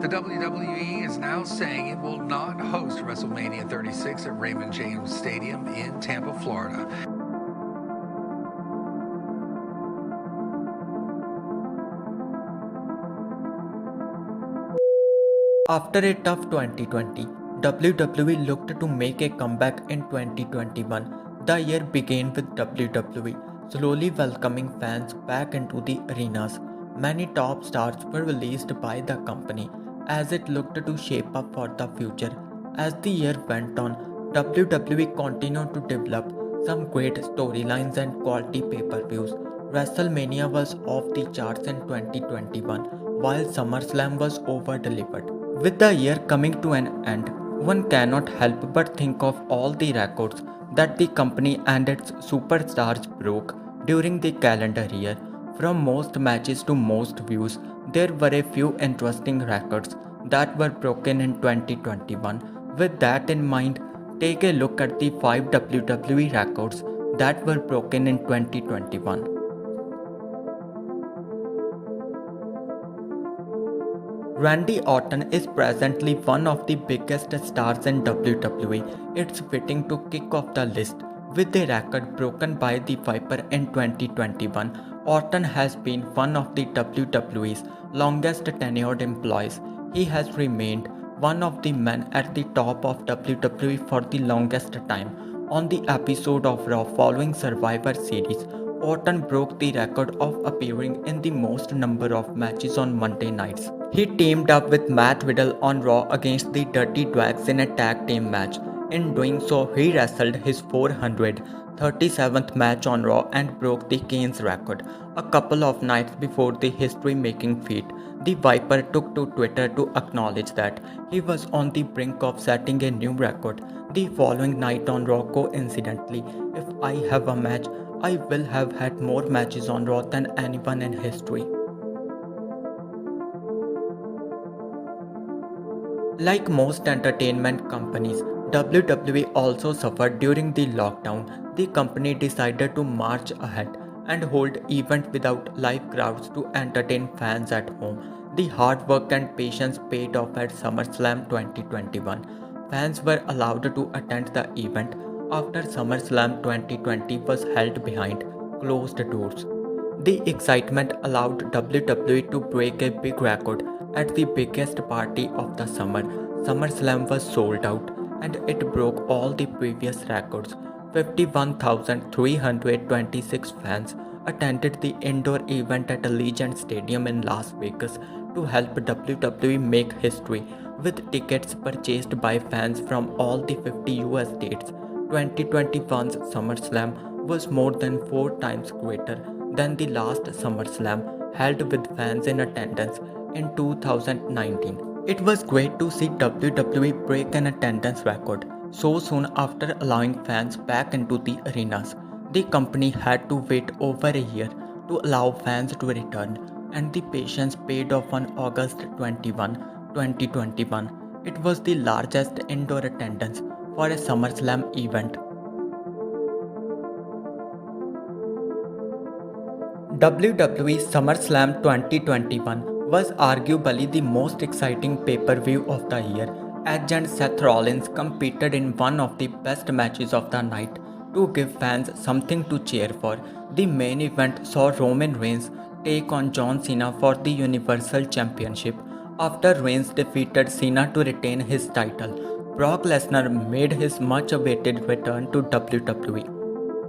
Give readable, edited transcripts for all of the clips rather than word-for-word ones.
The WWE is now saying it will not host WrestleMania 36 at Raymond James Stadium in Tampa, Florida. After a tough 2020, WWE looked to make a comeback in 2021. The year began with WWE slowly welcoming fans back into the arenas. Many top stars were released by the company as it looked to shape up for the future. As the year went on, WWE continued to develop some great storylines and quality pay-per-views. WrestleMania was off the charts in 2021, while SummerSlam was over-delivered. With the year coming to an end, one cannot help but think of all the records that the company and its superstars broke during the calendar year. From most matches to most views, there were a few interesting records that were broken in 2021. With that in mind, take a look at the 5 WWE records that were broken in 2021. Randy Orton is presently one of the biggest stars in WWE. It's fitting to kick off the list with a record broken by the Viper in 2021. Orton has been one of the WWE's longest tenured employees. He has remained one of the men at the top of WWE for the longest time. On the episode of Raw following Survivor Series, Orton broke the record of appearing in the most number of matches on Monday nights. He teamed up with Matt Riddle on Raw against the Dirty Dwags in a tag team match. In doing so, he wrestled his 437th match on Raw and broke the Kane's record. A couple of nights before the history-making feat, the Viper took to Twitter to acknowledge that he was on the brink of setting a new record. The following night on Raw, coincidentally, if I have a match, I will have had more matches on Raw than anyone in history. Like most entertainment companies, WWE also suffered during the lockdown. The company decided to march ahead and hold events without live crowds to entertain fans at home. The hard work and patience paid off at SummerSlam 2021. Fans were allowed to attend the event after SummerSlam 2020 was held behind closed doors. The excitement allowed WWE to break a big record at the biggest party of the summer. SummerSlam was sold out and it broke all the previous records. 51,326 fans attended the indoor event at Allegiant Stadium in Las Vegas to help WWE make history, with tickets purchased by fans from all the 50 US states. 2021's SummerSlam was more than 4 times greater than the last SummerSlam held with fans in attendance in 2019. It was great to see WWE break an attendance record so soon after allowing fans back into the arenas. The company had to wait over a year to allow fans to return, and the patience paid off on August 21, 2021. It was the largest indoor attendance for a SummerSlam event. WWE SummerSlam 2021 was arguably the most exciting pay-per-view of the year. Edge and Seth Rollins competed in one of the best matches of the night to give fans something to cheer for. The main event saw Roman Reigns take on John Cena for the Universal Championship. After Reigns defeated Cena to retain his title, Brock Lesnar made his much-awaited return to WWE.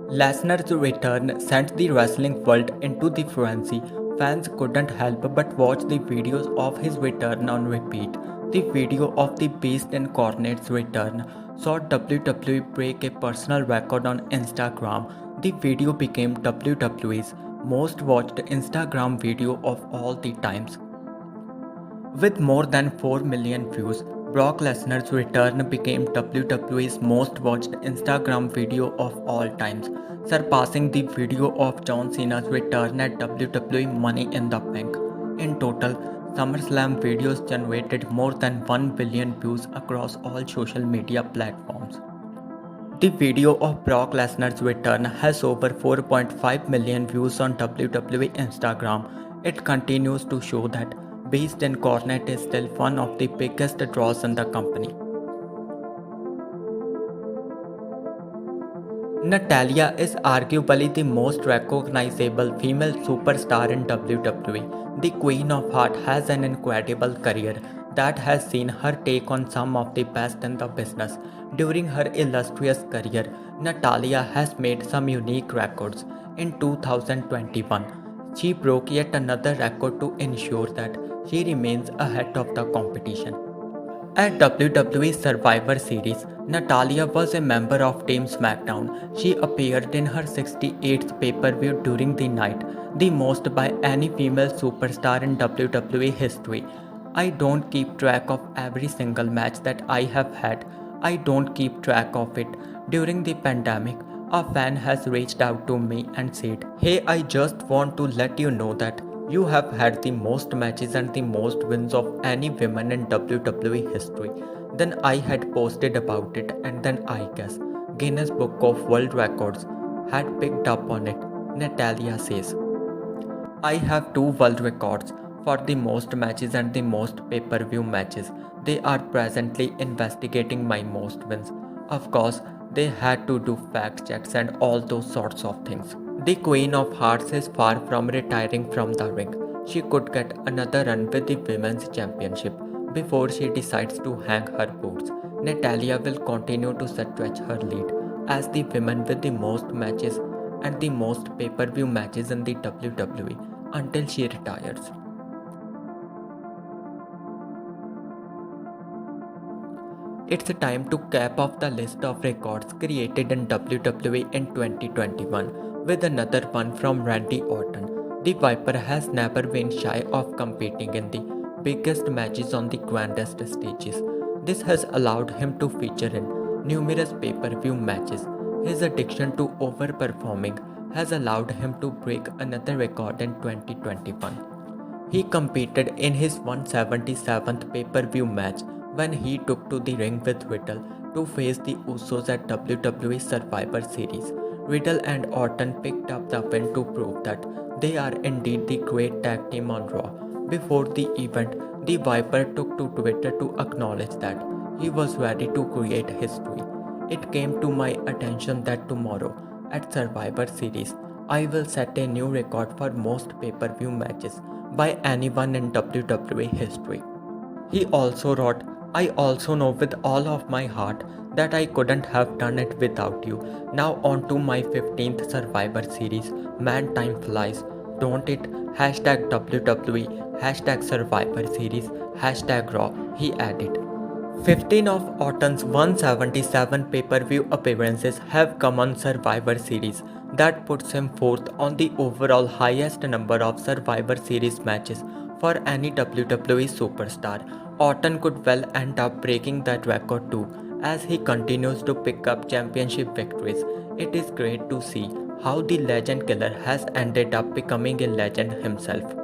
Lesnar's return sent the wrestling world into the frenzy. Fans couldn't help but watch the videos of his return on repeat. The video of the Beast Incarnate's return saw WWE break a personal record on Instagram. The video became WWE's most watched Instagram video of all the times. With more than 4 million views, Brock Lesnar's return became WWE's most watched Instagram video of all times, surpassing the video of John Cena's return at WWE Money in the Bank. In total, SummerSlam videos generated more than 1 billion views across all social media platforms. The video of Brock Lesnar's return has over 4.5 million views on WWE Instagram. It continues to show that Beast Incarnate is still one of the biggest draws in the company. Natalya is arguably the most recognizable female superstar in WWE. The Queen of Heart has an incredible career that has seen her take on some of the best in the business. During her illustrious career, Natalya has made some unique records. In 2021, she broke yet another record to ensure that she remains ahead of the competition. At WWE Survivor Series, Natalya was a member of Team SmackDown. She appeared in her 68th pay-per-view during the night, the most by any female superstar in WWE history. I don't keep track of every single match that I have had. I don't keep track of it. During the pandemic, a fan has reached out to me and said, "Hey, I just want to let you know that you have had the most matches and the most wins of any woman in WWE history." Then I had posted about it, and then I guess Guinness Book of World Records had picked up on it, Natalya says. I have two world records for the most matches and the most pay-per-view matches. They are presently investigating my most wins. Of course, they had to do fact checks and all those sorts of things. The Queen of Hearts is far from retiring from the ring. She could get another run with the Women's Championship before she decides to hang her boots. Natalya will continue to stretch her lead as the woman with the most matches and the most pay-per-view matches in the WWE until she retires. It's time to cap off the list of records created in WWE in 2021 with another one from Randy Orton. The Viper has never been shy of competing in the biggest matches on the grandest stages. This has allowed him to feature in numerous pay-per-view matches. His addiction to overperforming has allowed him to break another record in 2021. He competed in his 177th pay-per-view match when he took to the ring with Riddle to face the Usos at WWE Survivor Series. Riddle and Orton picked up the win to prove that they are indeed the great tag team on Raw. Before the event, the Viper took to Twitter to acknowledge that he was ready to create history. It came to my attention that tomorrow, at Survivor Series, I will set a new record for most pay-per-view matches by anyone in WWE history. He also wrote, "I also know with all of my heart that I couldn't have done it without you. Now on to my 15th Survivor Series. Man, time flies, don't it? Hashtag WWE, hashtag Survivor Series, hashtag Raw," he added. 15 of Orton's 177 pay-per-view appearances have come on Survivor Series. That puts him fourth on the overall highest number of Survivor Series matches for any WWE superstar. Orton could well end up breaking that record too, as he continues to pick up championship victories. It is great to see how the legend killer has ended up becoming a legend himself.